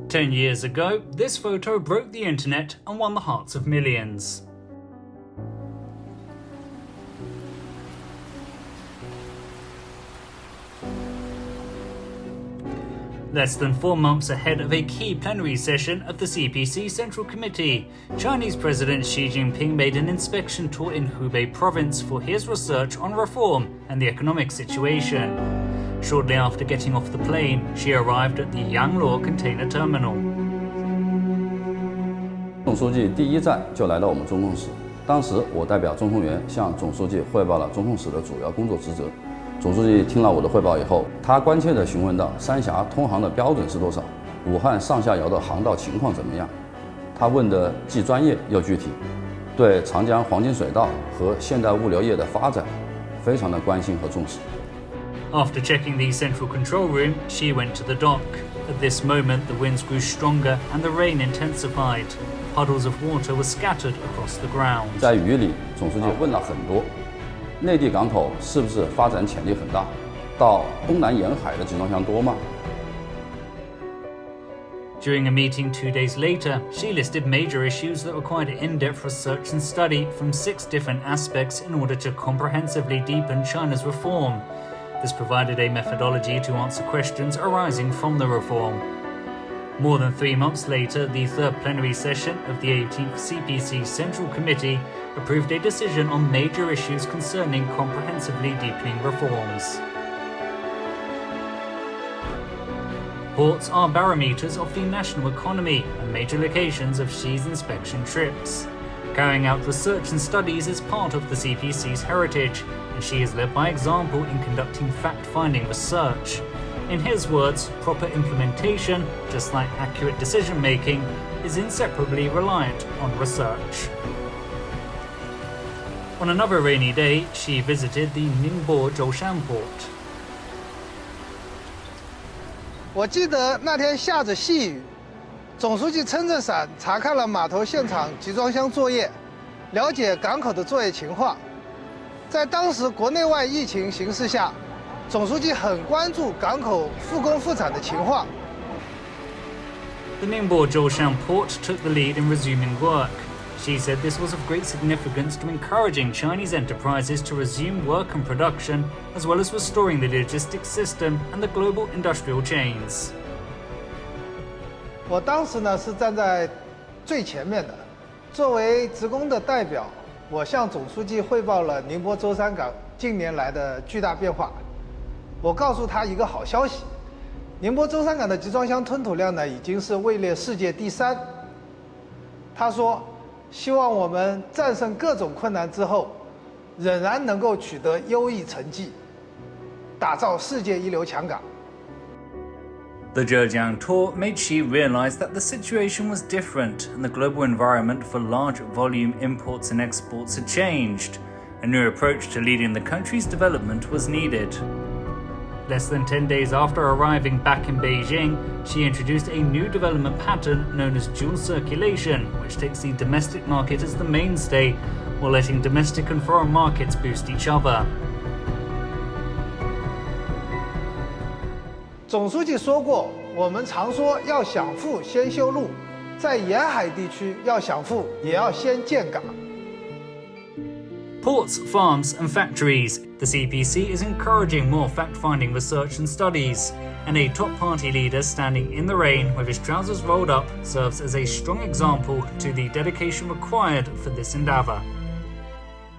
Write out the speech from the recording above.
10 years ago, this photo broke the internet and won the hearts of millions. Less than 4 months ahead of a key plenary session of the CPC Central Committee, Chinese President Xi Jinping made an inspection tour in Hubei province for his research on reform and the economic situation. Shortly after getting off the plane, Xi arrived at the Yangluo container terminal. 总书记第一站就来到我们中控室，当时我代表中控员向总书记汇报了中控室的主要工作职责。 总书记听了我的汇报以后，他关切地询问到三峡通航的标准是多少，武汉上下游的航道情况怎么样。他问的既专业又具体，对长江黄金水道和现代物流业的发展非常的关心和重视。After checking the central control room, Xi went to the dock. At this moment, the winds grew stronger and the rain intensified. Puddles of water were scattered across the ground. 在雨里，总书记问了很多。 内地港口是不是发展潜力很大？到东南沿海的集装箱多吗？ During a meeting 2 days later, Xi listed major issues that required in-depth research and study from 6 different aspects in order to comprehensively deepen China's reform. This provided a methodology to answer questions arising from the reform. More than 3 months later, the third plenary session of the 18th CPC Central Committee approved a decision on major issues concerning comprehensively deepening reforms. Ports are barometers of the national economy and major locations of Xi's inspection trips. Carrying out research and studies is part of the CPC's heritage, and Xi has led by example in conducting fact-finding research. In his words, proper implementation, just like accurate decision-making, is inseparably reliant on research. On another rainy day, Xi visited the Ningbo Zhoushan port. 我记得那天下着细雨，总书记撑着伞查看了码头现场集装箱作业，了解港口的作业情况。在当时国内外疫情形势下，总书记很关注港口复工复产的情况。 The Ningbo Zhoushan port took the lead in resuming work. Xi said this was of great significance to encouraging Chinese enterprises to resume work and production, as well as restoring the logistics system and the global industrial chains. 我当时呢是站在最前面的，作为职工的代表，我向总书记汇报了宁波舟山港近年来的巨大变化。我告诉他一个好消息，宁波舟山港的集装箱吞吐量呢已经是位列世界第3。他说，希望我们战胜各种困难之后，仍然能够取得优异成绩，打造世界一流强港。 The Zhejiang tour made Xi realize that the situation was different and the global environment for large volume imports and exports had changed. A new approach to leading the country's development was needed. Less than 10 days after arriving back in Beijing, Xi introduced a new development pattern known as dual circulation, which takes the domestic market as the mainstay, while letting domestic and foreign markets boost each other. 总书记说过，我们常说要想富先修路，在沿海地区要想富也要先建港。 Ports, farms and factories. The CPC is encouraging more fact-finding research and studies, and a top party leader standing in the rain with his trousers rolled up serves as a strong example to the dedication required for this endeavour.